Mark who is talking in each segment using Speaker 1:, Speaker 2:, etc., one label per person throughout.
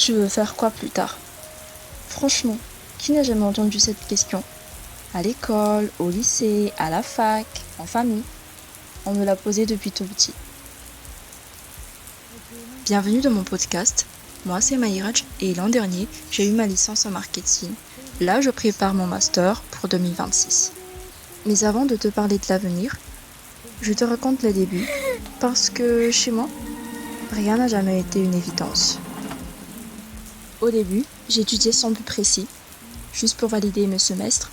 Speaker 1: Tu veux faire quoi plus tard? Franchement, qui n'a jamais entendu cette question? À l'école, au lycée, à la fac, en famille. On me l'a posée depuis tout petit. Bienvenue dans mon podcast. Moi, c'est Maïraj et l'an dernier, j'ai eu ma licence en marketing. Là, je prépare mon master pour 2026. Mais avant de te parler de l'avenir, je te raconte les débuts parce que chez moi, rien n'a jamais été une évidence. Au début, j'étudiais sans but précis, juste pour valider mes semestres.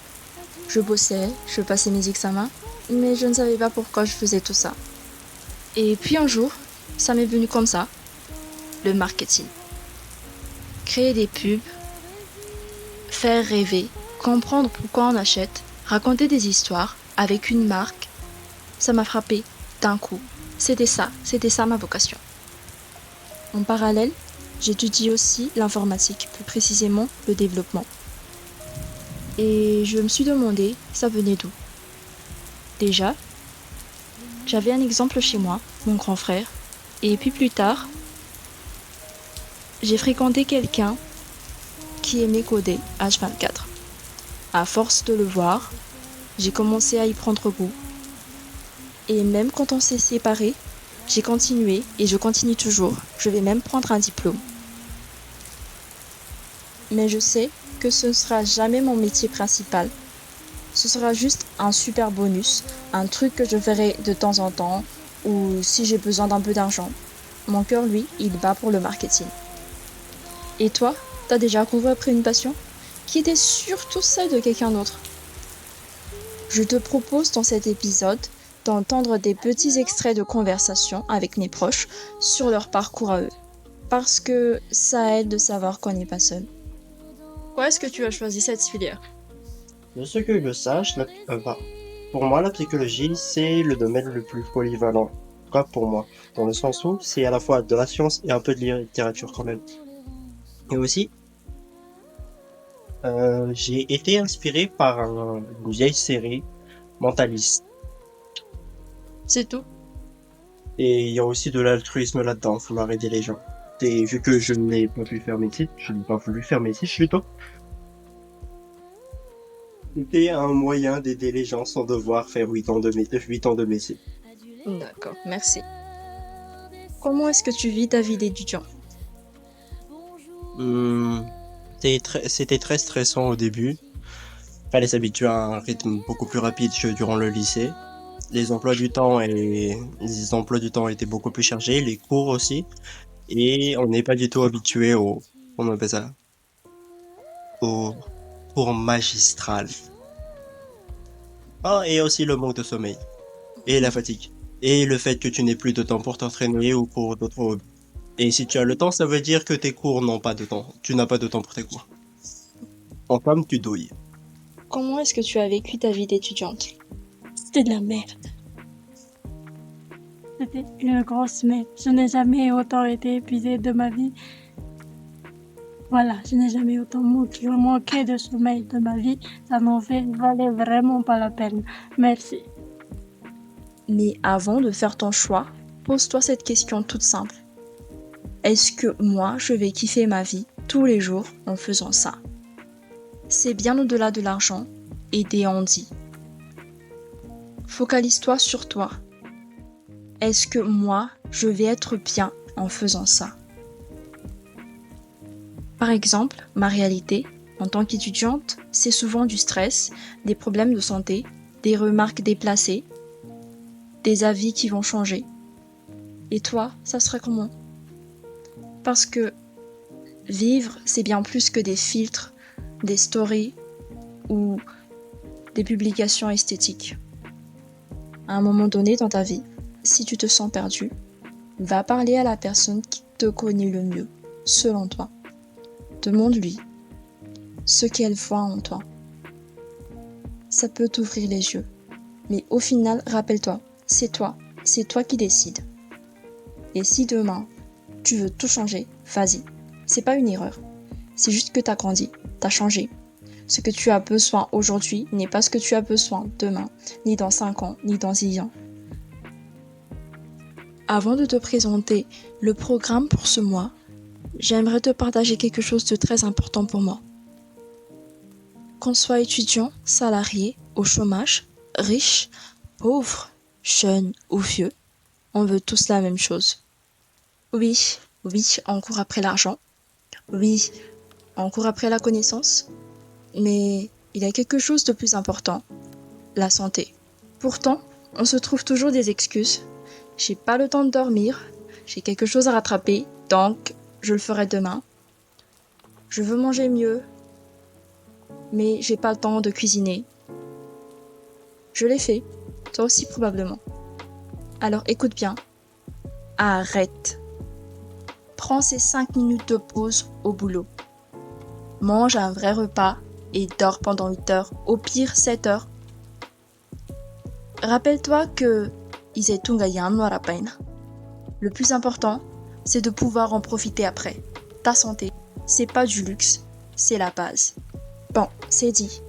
Speaker 1: Je bossais, je passais mes examens, mais je ne savais pas pourquoi je faisais tout ça. Et puis un jour, ça m'est venu comme ça, le marketing. Créer des pubs, faire rêver, comprendre pourquoi on achète, raconter des histoires avec une marque, ça m'a frappé d'un coup. C'était ça ma vocation. En parallèle, j'étudie aussi l'informatique, plus précisément le développement. Et je me suis demandé, ça venait d'où? Déjà, j'avais un exemple chez moi, mon grand frère, et puis plus tard, j'ai fréquenté quelqu'un qui aimait coder H24. À force de le voir, j'ai commencé à y prendre goût. Et même quand on s'est séparés, j'ai continué et je continue toujours. Je vais même prendre un diplôme. Mais je sais que ce ne sera jamais mon métier principal. Ce sera juste un super bonus, un truc que je ferai de temps en temps ou si j'ai besoin d'un peu d'argent. Mon cœur, lui, il bat pour le marketing. Et toi, t'as déjà couru après une passion qui était surtout celle de quelqu'un d'autre? Je te propose dans cet épisode d'entendre des petits extraits de conversation avec mes proches sur leur parcours à eux. Parce que ça aide de savoir qu'on n'est pas seul. Pourquoi est-ce que tu as choisi cette filière?
Speaker 2: De ce que je sache, pour moi, la psychologie, c'est le domaine le plus polyvalent. En tout cas pour moi, dans le sens où c'est à la fois de la science et un peu de littérature quand même. Et aussi, j'ai été inspiré par une vieille série mentaliste.
Speaker 1: C'est tout.
Speaker 2: Et il y a aussi de l'altruisme là-dedans, vouloir aider les gens. Et vu que je n'ai pas pu faire médecine, je n'ai pas voulu faire médecine plutôt. C'était un moyen d'aider les gens sans devoir faire 8 ans de médecine.
Speaker 1: D'accord, merci. Comment est-ce que tu vis ta vie d'étudiant?
Speaker 2: Hum, C'était très stressant au début. Fallait s'habituer à un rythme beaucoup plus rapide que durant le lycée. Les emplois du temps étaient beaucoup plus chargés, les cours aussi. Et on n'est pas du tout habitué comment on appelle ça, au cours magistral. Ah, et aussi le manque de sommeil. Et la fatigue. Et le fait que tu n'aies plus de temps pour t'entraîner ou pour d'autres hobbies. Et si tu as le temps, ça veut dire que tes cours n'ont pas de temps. Tu n'as pas de temps pour tes cours. En somme, tu douilles.
Speaker 1: Comment est-ce que tu as vécu ta vie d'étudiante?
Speaker 3: C'était de la merde. C'était une grosse merde. Je n'ai jamais autant été épuisée de ma vie. Voilà, je n'ai jamais autant manqué de sommeil de ma vie. Ça valait vraiment pas la peine. Merci.
Speaker 1: Mais avant de faire ton choix, pose-toi cette question toute simple. Est-ce que moi, je vais kiffer ma vie tous les jours en faisant ça? C'est bien au-delà de l'argent et des handis. Focalise-toi sur toi. Est-ce que moi, je vais être bien en faisant ça? Par exemple, ma réalité, en tant qu'étudiante, c'est souvent du stress, des problèmes de santé, des remarques déplacées, des avis qui vont changer. Et toi, ça serait comment? Parce que vivre, c'est bien plus que des filtres, des stories ou des publications esthétiques. À un moment donné dans ta vie, si tu te sens perdu, va parler à la personne qui te connaît le mieux, selon toi. Demande-lui ce qu'elle voit en toi. Ça peut t'ouvrir les yeux. Mais au final, rappelle-toi, c'est toi qui décides. Et si demain, tu veux tout changer, vas-y. C'est pas une erreur. C'est juste que t'as grandi, t'as changé. Ce que tu as besoin aujourd'hui n'est pas ce que tu as besoin demain, ni dans 5 ans, ni dans 10 ans. Avant de te présenter le programme pour ce mois, j'aimerais te partager quelque chose de très important pour moi. Qu'on soit étudiant, salarié, au chômage, riche, pauvre, jeune ou vieux, on veut tous la même chose. Oui, oui, on court après l'argent. Oui, on court après la connaissance. Mais il y a quelque chose de plus important, la santé. Pourtant, on se trouve toujours des excuses. J'ai pas le temps de dormir, j'ai quelque chose à rattraper, donc je le ferai demain. Je veux manger mieux, mais j'ai pas le temps de cuisiner. Je l'ai fait, toi aussi probablement. Alors écoute bien, arrête. Prends ces 5 minutes de pause au boulot. Mange un vrai repas et dors pendant 8 heures, au pire 7 heures. Rappelle-toi que le plus important, c'est de pouvoir en profiter après. Ta santé, c'est pas du luxe, c'est la base. Bon, c'est dit.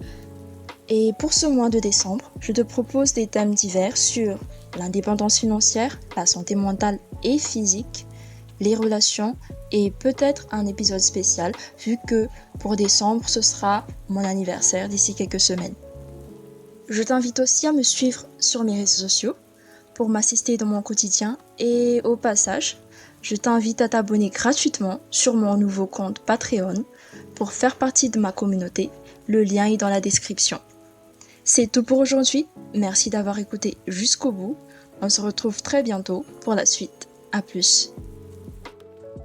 Speaker 1: Et pour ce mois de décembre, je te propose des thèmes divers sur l'indépendance financière, la santé mentale et physique, les relations et peut-être un épisode spécial vu que pour décembre, ce sera mon anniversaire d'ici quelques semaines. Je t'invite aussi à me suivre sur mes réseaux sociaux pour m'assister dans mon quotidien et au passage, je t'invite à t'abonner gratuitement sur mon nouveau compte Patreon pour faire partie de ma communauté. Le lien est dans la description. C'est tout pour aujourd'hui. Merci d'avoir écouté jusqu'au bout. On se retrouve très bientôt pour la suite. À plus.